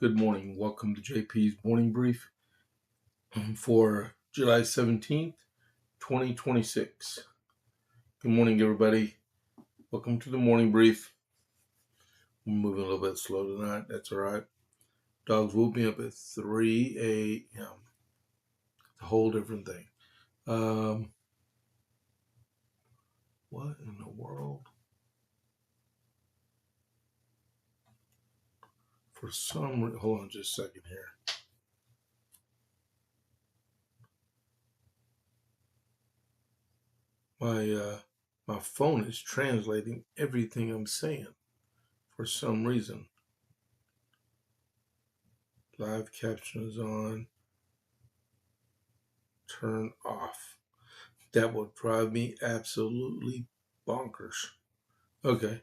Good morning. Welcome to JP's Morning Brief for July 17th, 2026. Good morning, everybody. Welcome to the Morning Brief. I'm moving a little bit slow tonight. That's all right. Dogs woke me up at 3 a.m. It's a whole different thing. What in the world? For some reason, hold on just a second here. My phone is translating everything I'm saying for some reason. Live caption is on. Turn off. That would drive me absolutely bonkers. Okay.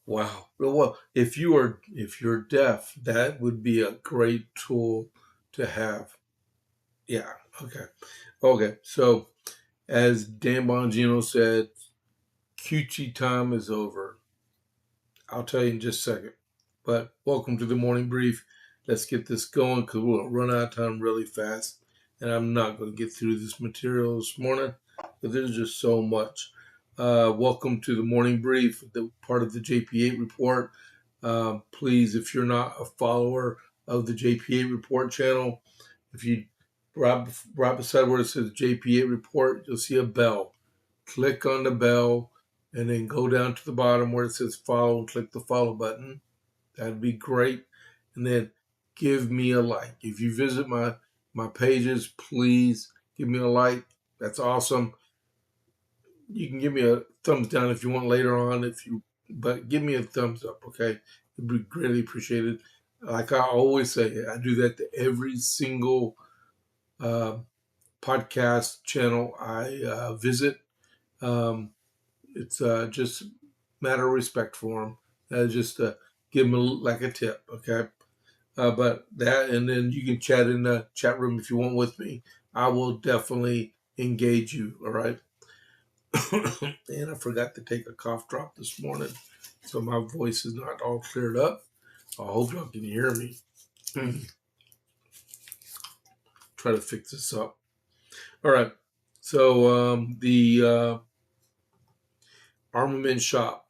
Wow. Well, if you're deaf, that would be a great tool to have. Yeah. Okay. Okay. So, as Dan Bongino said, Coochie time is over. I'll tell you in just a second. But welcome to the morning brief. Let's get this going because we'll run out of time really fast. And I'm not going to get through this material this morning because there's just so much. Welcome to the morning brief, the part of the JP8 report. Please, if you're not a follower of the JP8 report channel, if you right beside where it says JP8 report, you'll see a bell. Click on the bell and then go down to the bottom where it says follow and click the follow button. That'd be great. And then give me a like. If you visit my pages, please give me a like. That's awesome. You can give me a thumbs down if you want later on, but give me a thumbs up, okay? It'd be greatly appreciated. Like I always say, I do that to every single podcast channel I visit. It's just matter of respect for them. Just give them like a tip, okay? But that, and then you can chat in the chat room if you want with me. I will definitely engage you, all right? And I forgot to take a cough drop this morning, so my voice is not all cleared up. I hope y'all can hear me. Try to fix this up. All right. So the armament shop.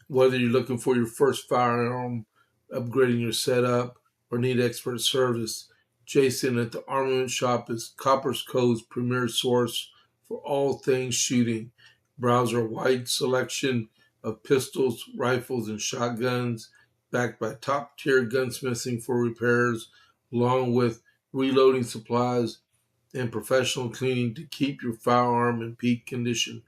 Whether you're looking for your first firearm, upgrading your setup, or need expert service, Jason at the Armament Shop is Copper's Code's premier source for all things shooting. Browse our wide selection of pistols, rifles, and shotguns, backed by top-tier gunsmithing for repairs, along with reloading supplies and professional cleaning to keep your firearm in peak condition.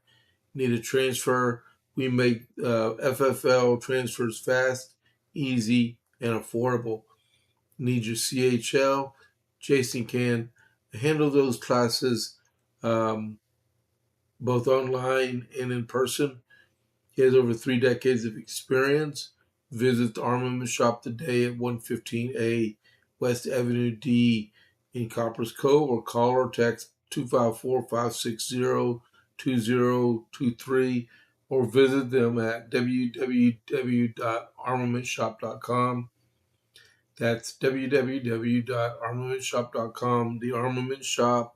Need a transfer? We make FFL transfers fast, easy, and affordable. Need your CHL? Jason can handle those classes both online and in person. He has over 3 decades of experience. Visit the Armament Shop today at 115A West Avenue D in Copper's Cove, or call or text 254-560-2023, or visit them at www.armamentshop.com. That's www.armamentshop.com. The Armament Shop,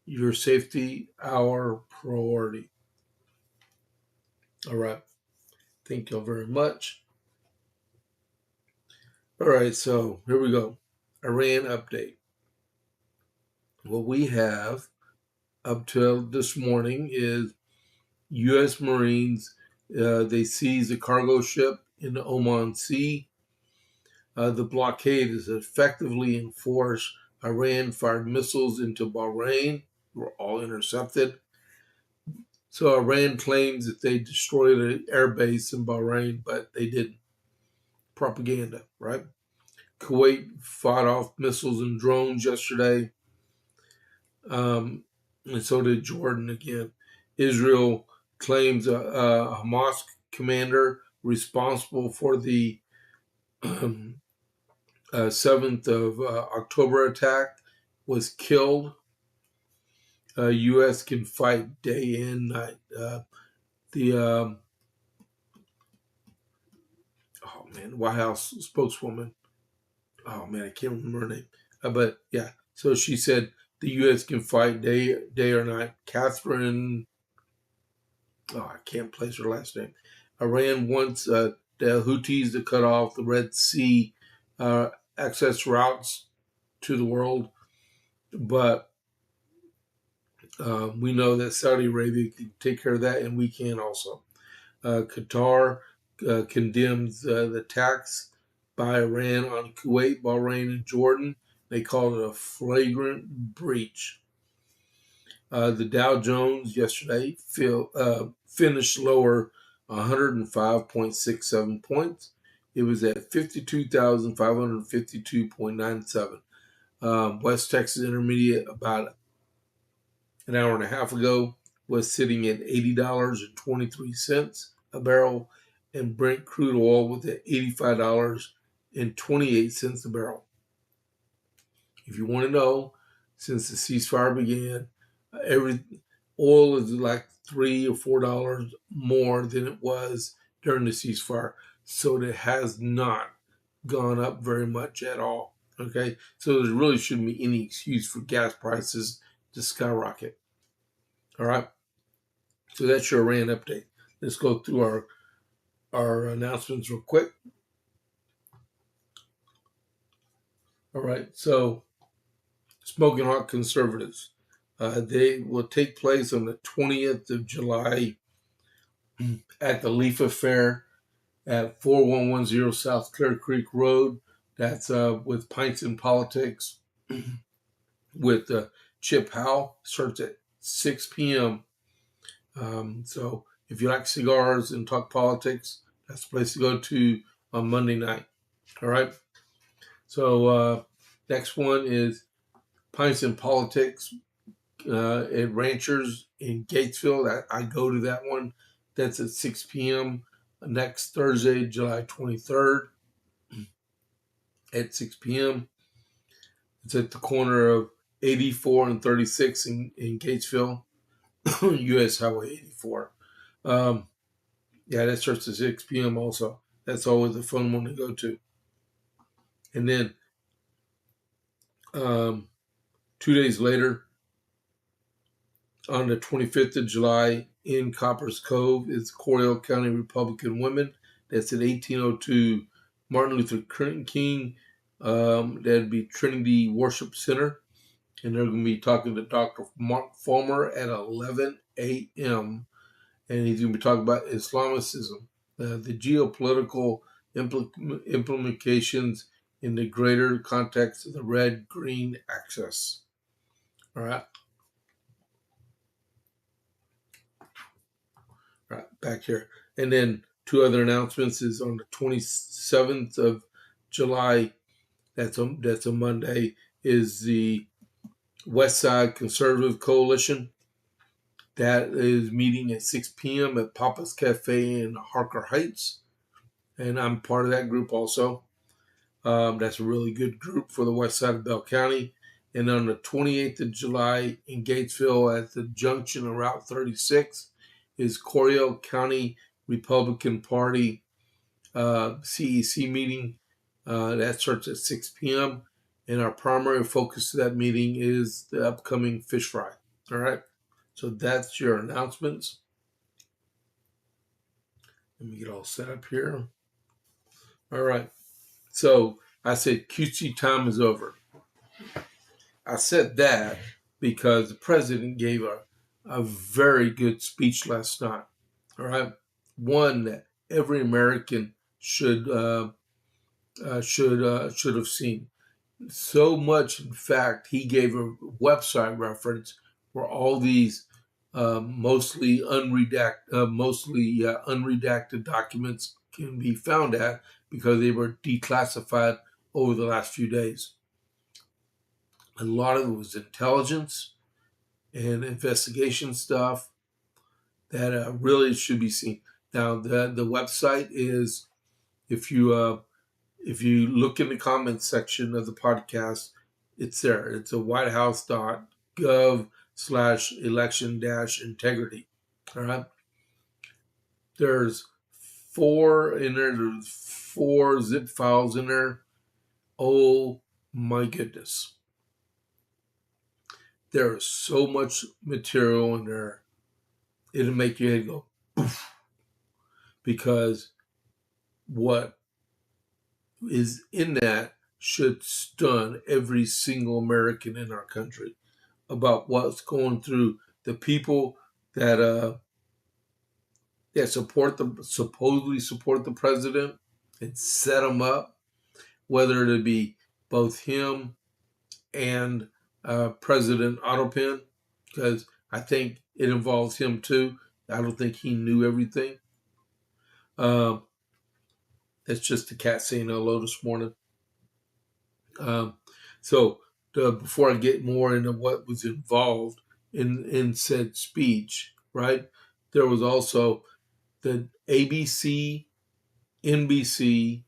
your safety, our priority. All right. Thank y'all very much. All right, so here we go. Iran update. What we have up till this morning is U.S. Marines. They seized a cargo ship in the Oman Sea. The blockade is effectively enforced. Iran fired missiles into Bahrain. Were all intercepted. So Iran claims that they destroyed an airbase in Bahrain, but they didn't. Propaganda, right? Kuwait fought off missiles and drones yesterday, and so did Jordan again. Israel claims a Hamas commander responsible for the 7th of October attack was killed. U.S. can fight day and night. The man, White House spokeswoman. Oh man, I can't remember her name. But yeah, so she said the U.S. can fight day or night. Catherine, I can't place her last name. Iran wants the Houthis to cut off the Red Sea access routes to the world, but we know that Saudi Arabia can take care of that, and we can also. Qatar condemns the attacks by Iran on Kuwait, Bahrain, and Jordan. They called it a flagrant breach. The Dow Jones yesterday finished lower 105.67 points. It was at 52,552.97. West Texas Intermediate about an hour and a half ago was sitting at $80.23 a barrel, and Brent crude oil was at $85.28 a barrel. If you want to know, since the ceasefire began, every oil is like $3 or $4 more than it was during the ceasefire, so it has not gone up very much at all. Okay, so there really shouldn't be any excuse for gas prices to skyrocket. All right, so that's your Iran update. Let's go through our announcements real quick. All right, so Smoking Hot Conservatives. They will take place on the 20th of July at the Leaf Fair at 4110 South Clear Creek Road. That's with Pints and Politics with Chip Howe. Starts at 6 p.m. So if you like cigars and talk politics, that's the place to go to on Monday night. All right. So next one is Pints and Politics at Ranchers in Gatesville. I go to that one. That's at 6 p.m. next Thursday, July 23rd at 6 p.m. It's at the corner of 84 and 36 in Gatesville, U.S. Highway 84. Yeah, that starts at 6 p.m. also. That's always a fun one to go to. And then 2 days later, on the 25th of July in Coppers Cove, is Coryell County Republican Women. That's at 1802 Martin Luther King. That'd be Trinity Worship Center. And they're going to be talking to Dr. Mark Fulmer at 11 a.m. And he's going to be talking about Islamicism, the geopolitical implications in the greater context of the red-green axis. All right. All right, back here. And then two other announcements is on the 27th of July, that's a Monday, is the West Side Conservative Coalition. That is meeting at 6 p.m. at Papa's Cafe in Harker Heights. And I'm part of that group also. That's a really good group for the west side of Bell County. And on the 28th of July in Gatesville at the junction of Route 36 is Coryell County Republican Party CEC meeting. That starts at 6 p.m. And our primary focus of that meeting is the upcoming fish fry. All right. So that's your announcements. Let me get all set up here. All right. So I said QC time is over. I said that because the president gave a very good speech last night. All right. One that every American should have seen. So much, in fact, he gave a website reference where all these mostly unredacted documents can be found at because they were declassified over the last few days. A lot of it was intelligence and investigation stuff that really should be seen. Now, the website is, if you look in the comments section of the podcast, it's there. It's a whitehouse.gov/election-integrity. All right. There's 4 zip files in there. Oh my goodness. There is so much material in there. It'll make your head go poof. Because what is in that should stun every single American in our country about what's going through the people that supposedly support the president and set him up, whether it be both him and President Ottopen, because I think it involves him too. I don't think he knew everything. That's just the cat saying hello this morning. Before I get more into what was involved in said speech, right, there was also the ABC, NBC,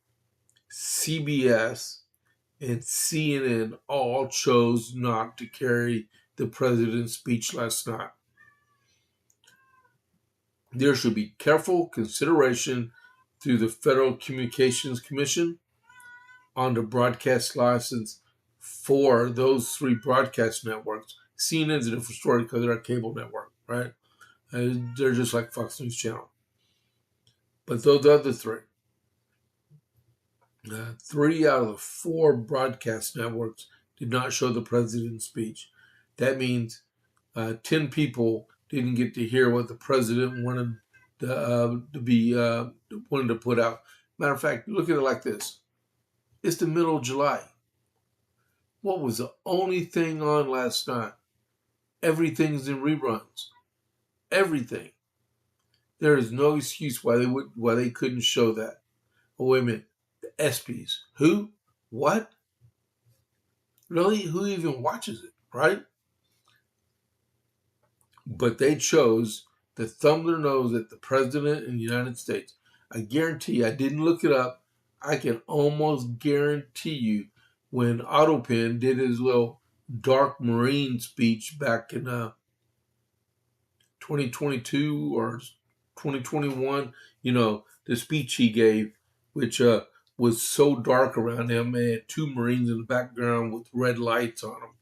CBS, and CNN all chose not to carry the president's speech last night. There should be careful consideration through the Federal Communications Commission on the broadcast license for those 3 broadcast networks. CNN's a different story because they're a cable network, right? They're just like Fox News Channel. But those other 3, 3 out of the 4 broadcast networks did not show the president's speech. That means 10 people didn't get to hear what the president wanted to put out. Matter of fact, look at it like this. It's the middle of July. What was the only thing on last night? Everything's in reruns. Everything. There is no excuse why they couldn't show that. Oh, wait a minute. The ESPYs. Who? What? Really? Who even watches it, right? But they chose to thumb their nose at the president of the United States. I guarantee, I didn't look it up. I can almost guarantee you when Ottopen did his little dark marine speech back in 2022 or 2021, the speech he gave, which was so dark around him, and had 2 Marines in the background with red lights on them.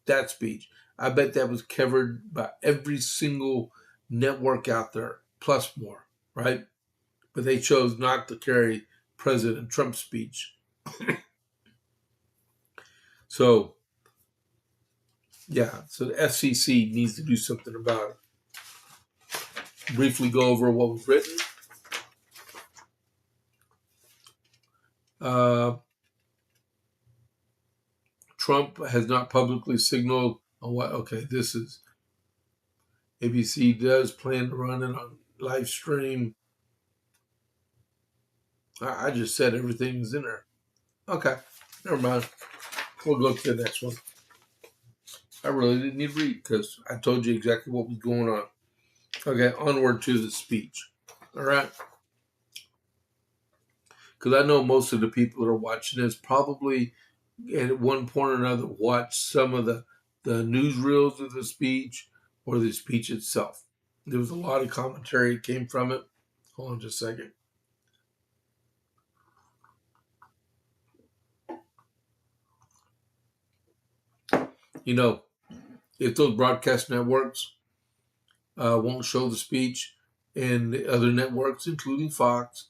That speech. I bet that was covered by every single network out there, plus more, right? But they chose not to carry President Trump's speech. So the FCC needs to do something about it. Briefly go over what was written. Trump has not publicly signaled on what. Okay, this is ABC does plan to run it on live stream. I just said everything's in there. Okay, never mind. We'll go to the next one. I really didn't need to read because I told you exactly what was going on. Okay, onward to the speech. All right. Because I know most of the people that are watching this probably at one point or another watched some of the newsreels of the speech or the speech itself. There was a lot of commentary that came from it. Hold on just a second. If those broadcast networks won't show the speech, and the other networks, including Fox,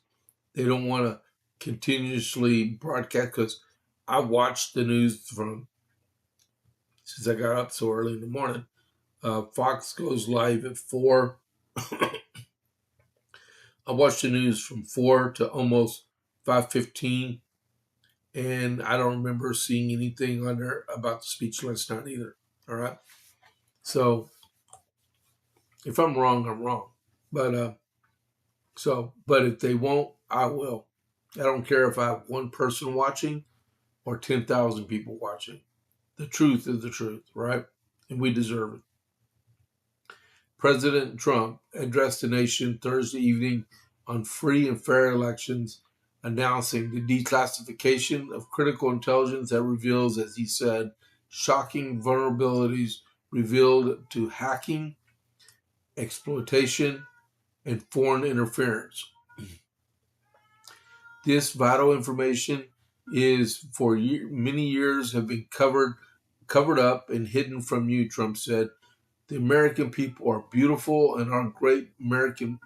they don't want to continuously broadcast, because I watched the news since I got up so early in the morning. Fox goes live at 4. I watched the news from 4 to almost 5:15, and I don't remember seeing anything on there about the speech last night either. All right. So if I'm wrong, I'm wrong. But if they won't, I will. I don't care if I have one person watching or 10,000 people watching. The truth is the truth, right? And we deserve it. President Trump addressed the nation Thursday evening on free and fair elections, announcing the declassification of critical intelligence that reveals, as he said, shocking vulnerabilities revealed to hacking, exploitation, and foreign interference. This vital information is for many years have been covered up and hidden from you, Trump said. The American people are beautiful and are great American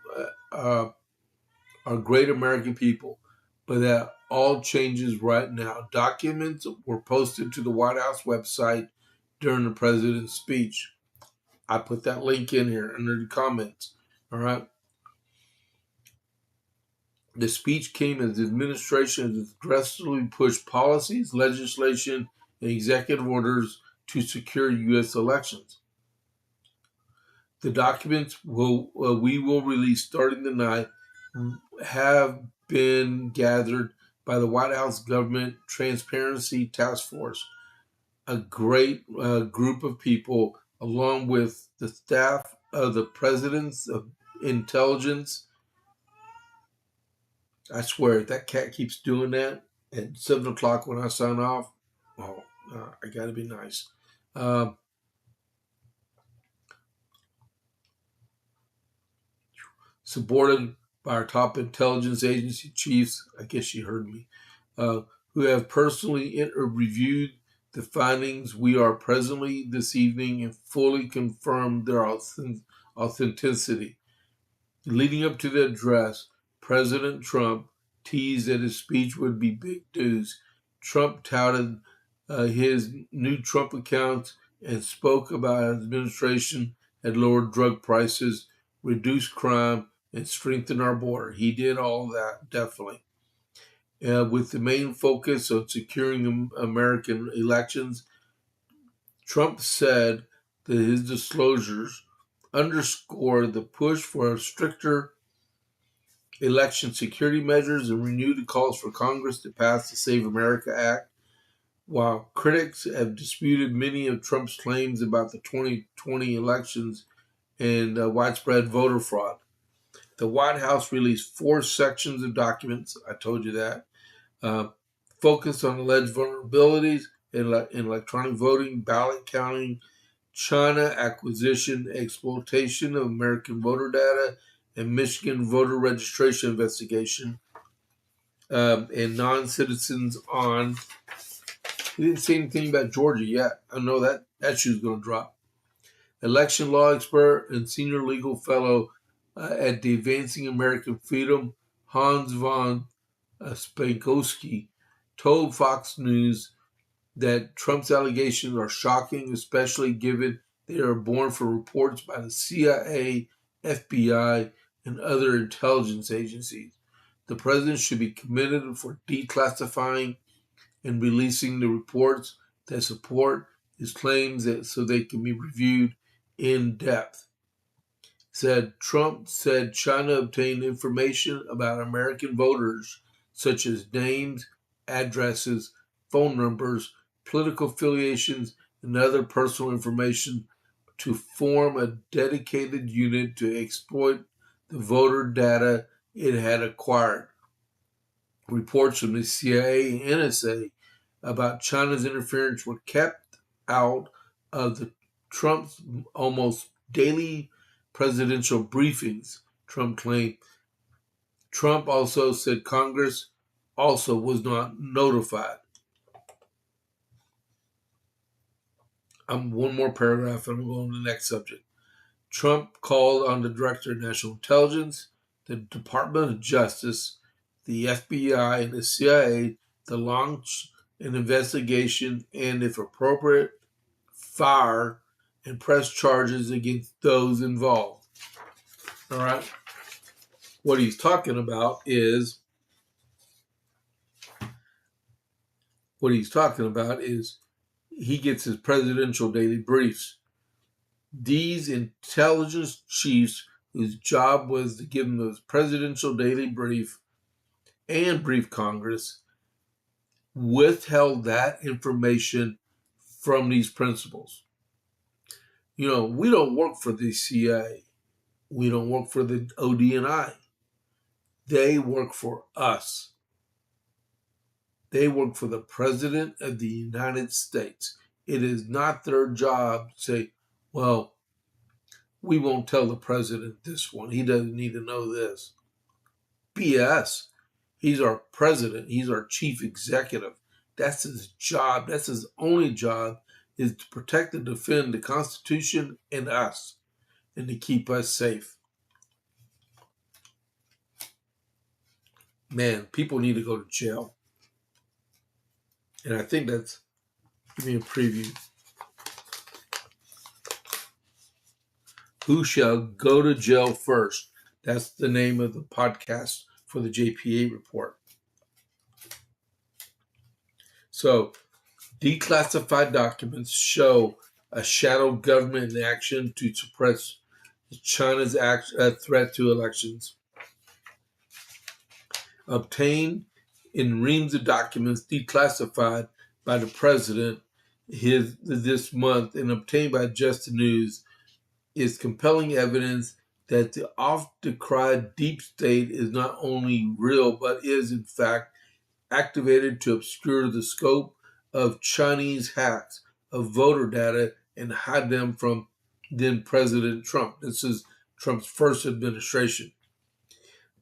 people, but that all changes right now. Documents were posted to the White House website during the president's speech. I put that link in here under the comments. All right. The speech came as the administration has aggressively pushed policies, legislation, and executive orders to secure U.S. elections. The documents we will release starting tonight have been gathered by the White House Government Transparency Task Force, a great group of people, along with the staff of the President's Intelligence. I swear, if that cat keeps doing that at 7 o'clock when I sign off, oh, I got to be nice. Supported by our top intelligence agency chiefs, I guess you heard me, who have personally reviewed the findings we are presently this evening and fully confirmed their authenticity. Leading up to the address, President Trump teased that his speech would be big news. Trump touted his new Trump accounts and spoke about his administration had lowered drug prices, reduced crime, and strengthened our border. He did all that, definitely. With the main focus on securing American elections, Trump said that his disclosures underscore the push for stricter election security measures and renewed calls for Congress to pass the Save America Act. While critics have disputed many of Trump's claims about the 2020 elections and widespread voter fraud, the White House released 4 sections of documents, I told you that, focused on alleged vulnerabilities in electronic voting, ballot counting, China acquisition, exploitation of American voter data, and Michigan voter registration investigation, and non-citizens on. He didn't say anything about Georgia yet. I know that shoe's going to drop. Election law expert and senior legal fellow at the Advancing American Freedom, Hans von Spankowski, told Fox News that Trump's allegations are shocking, especially given they are born from reports by the CIA, FBI, and other intelligence agencies. The president should be commended for declassifying and releasing the reports that support his claims so they can be reviewed in depth. Trump said China obtained information about American voters, such as names, addresses, phone numbers, political affiliations, and other personal information to form a dedicated unit to exploit the voter data it had acquired. Reports from the CIA and NSA about China's interference were kept out of the Trump's almost daily presidential briefings, Trump claimed. Trump also said Congress also was not notified. One more paragraph and I'm going to the next subject. Trump called on the Director of National Intelligence, the Department of Justice, the FBI, and the CIA to launch an investigation and, if appropriate, fire and press charges against those involved. All right. What he's talking about is he gets his presidential daily briefs. These intelligence chiefs, whose job was to give him those presidential daily brief and brief Congress, withheld that information from these principals. You know, we don't work for the CIA. We don't work for the ODNI. They work for us. They work for the President of the United States. It is not their job to say, well, we won't tell the president this one. He doesn't need to know this. BS. He's our president. He's our chief executive. That's his job. That's his only job, is to protect and defend the Constitution and us, and to keep us safe. Man, people need to go to jail. And I think that's, give me a preview. Who shall go to jail first? That's the name of the podcast for the JPA report. So, declassified documents show a shadow government in action to suppress China's threat to elections. Obtained in reams of documents declassified by the president this month and obtained by Just the News is compelling evidence that the oft-decried deep state is not only real, but is in fact activated to obscure the scope of Chinese hacks of voter data and hide them from then President Trump. This is Trump's first administration.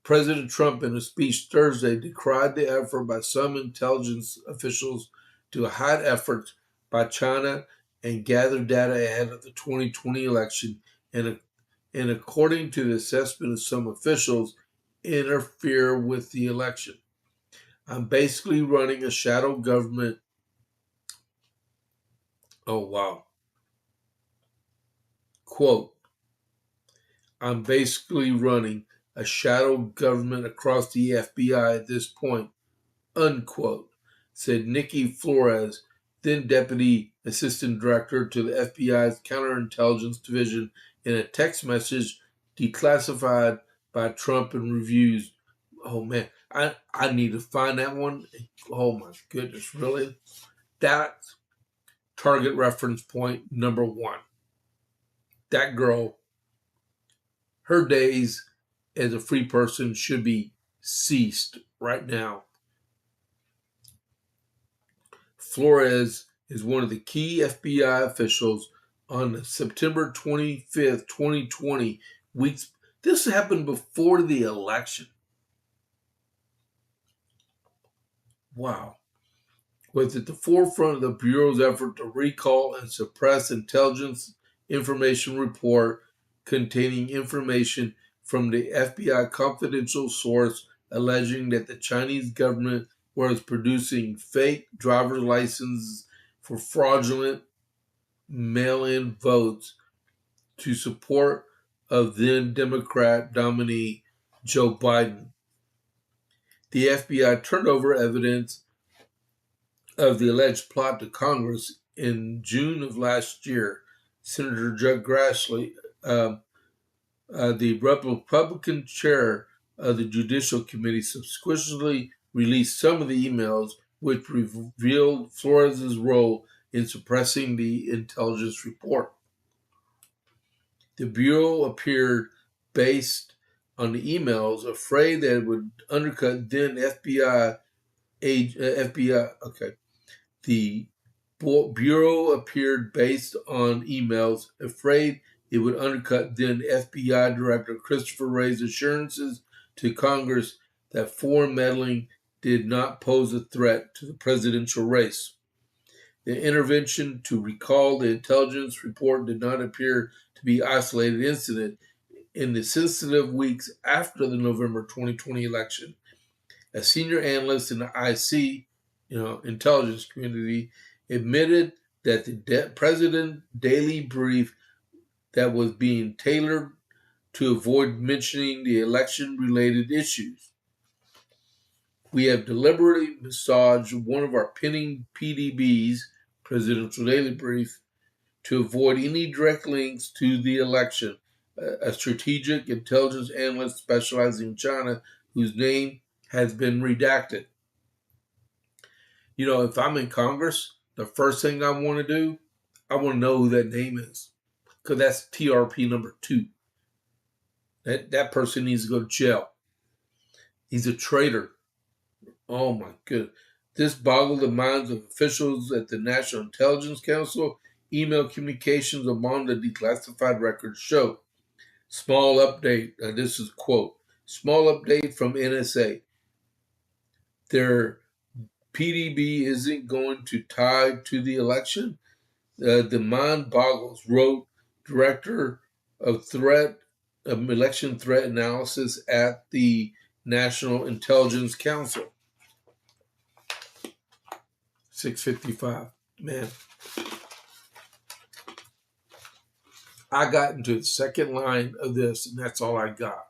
President Trump, in a speech Thursday, decried the effort by some intelligence officials to hide efforts by China and gather data ahead of the 2020 election, and according to the assessment of some officials, interfere with the election. I'm basically running a shadow government. Oh, wow. Quote, I'm basically running a shadow government across the FBI at this point, unquote, said Nikki Flores, then Deputy Assistant Director to the FBI's Counterintelligence Division, in a text message declassified by Trump and reviews. Oh man, I need to find that one. Oh my goodness, really? That's target reference point number one. That girl, her days as a free person should be ceased right now. Flores is one of the key FBI officials on September 25th, 2020. This happened before the election. Wow. Was at the forefront of the Bureau's effort to recall and suppress intelligence information report containing information from the FBI confidential source alleging that the Chinese government was producing fake driver's licenses for fraudulent mail-in votes to support of then Democrat nominee Joe Biden. The FBI turned over evidence of the alleged plot to Congress in June of last year. Senator Chuck Grassley, the Republican chair of the Judicial Committee, subsequently released some of the emails which revealed Flores' role in suppressing the intelligence report. The Bureau appeared based on the emails, afraid that it would undercut then FBI. The Bureau appeared based on emails, afraid it would undercut then FBI Director Christopher Wray's assurances to Congress that foreign meddling did not pose a threat to the presidential race. The intervention to recall the intelligence report did not appear to be an isolated incident. In the sensitive weeks after the November 2020 election, a senior analyst in the IC, intelligence community, admitted that the president daily brief that was being tailored to avoid mentioning the election-related issues. We have deliberately massaged one of our pending PDBs, Presidential Daily Brief, to avoid any direct links to the election. A strategic intelligence analyst specializing in China, whose name has been redacted. If I'm in Congress, the first thing I want to do, I want to know who that name is, because that's TRP number 2. That person needs to go to jail. He's a traitor. Oh my goodness. This boggled the minds of officials at the National Intelligence Council. Email communications among the declassified records show. Small update, this is a quote, small update from NSA. their PDB isn't going to tie to the election? Demond Boggles wrote, director of election threat analysis at the National Intelligence Council. 6:55. Man, I got into the second line of this, and that's all I got.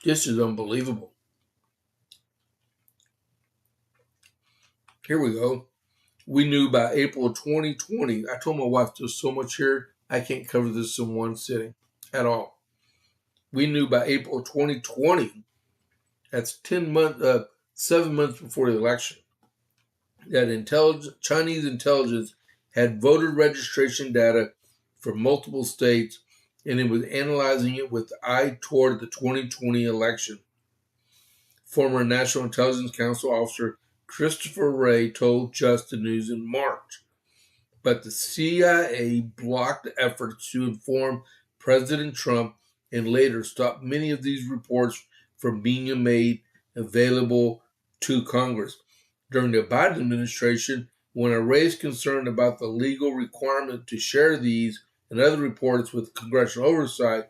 This is unbelievable. Here we go. We knew by April 2020. I told my wife there's so much here, I can't cover this in one sitting at all. We knew by April 2020, that's 7 months before the election, that Chinese intelligence had voter registration data for multiple states, and it was analyzing it with the eye toward the 2020 election. Former National Intelligence Council officer Christopher Wray told Just the News in March. But the CIA blocked efforts to inform President Trump and later stopped many of these reports from being made available to Congress. During the Biden administration, when I raised concern about the legal requirement to share these and other reports with congressional oversight,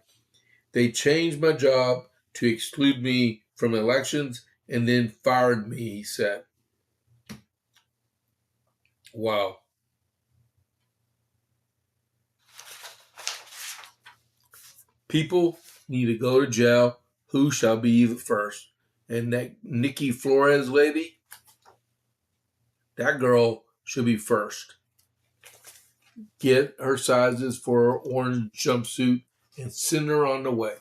they changed my job to exclude me from elections and then fired me, he said. Wow. People need to go to jail. Who shall be the first? And that Nikki Flores lady, that girl should be first. Get her sizes for her orange jumpsuit and send her on the way.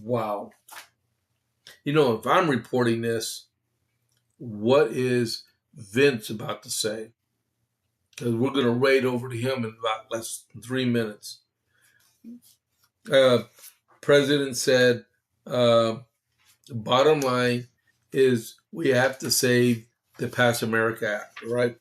Wow. You know, if I'm reporting this, what is Vince about to say? Because we're going to raid over to him in about less than 3 minutes. President said, bottom line is we have to save the Pass America Act, right?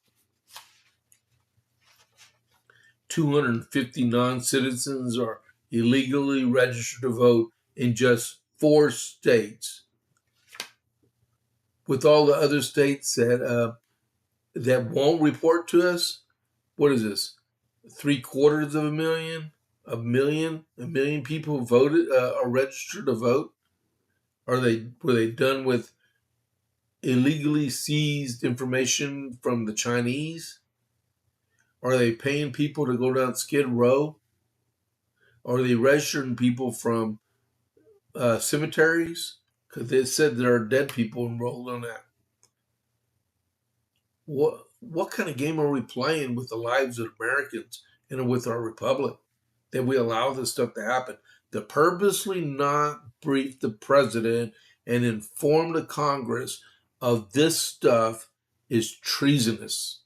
250 non-citizens are illegally registered to vote in just 4 states. With all the other states that won't report to us, what is this? 750,000? A million people voted are registered to vote? Were they done with illegally seized information from the Chinese? Are they paying people to go down Skid Row? Are they registering people from cemeteries? Because they said there are dead people enrolled on that. What kind of game are we playing with the lives of Americans and with our republic that we allow this stuff to happen? To purposely not brief the president and inform the Congress of this stuff is treasonous.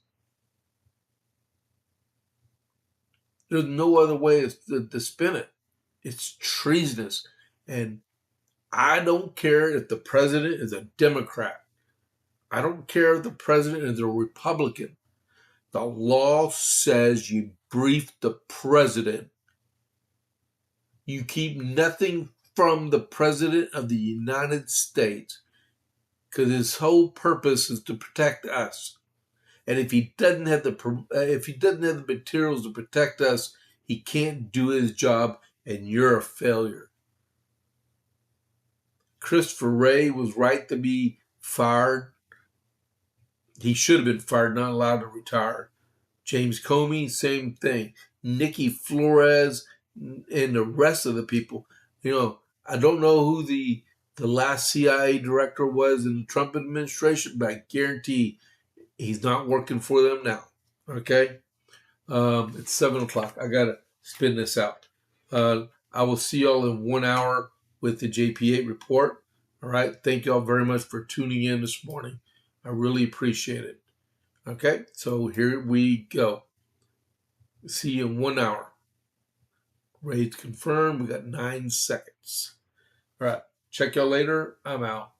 There's no other way to spin it. It's treasonous. And I don't care if the president is a Democrat. I don't care if the president is a Republican. The law says you brief the president. You keep nothing from the president of the United States because his whole purpose is to protect us. And if he doesn't have the materials to protect us, he can't do his job, and you're a failure. Christopher Wray was right to be fired. He should have been fired, not allowed to retire. James Comey, same thing. Nikki Flores and the rest of the people. You know, I don't know who the last CIA director was in the Trump administration, but I guarantee he's not working for them now. Okay? It's 7 o'clock. I got to spin this out. I will see y'all in 1 hour with the JP8 report. All right? Thank y'all very much for tuning in this morning. I really appreciate it. Okay? So here we go. See you in 1 hour. Ready to confirm. We got 9 seconds. All right. Check y'all later. I'm out.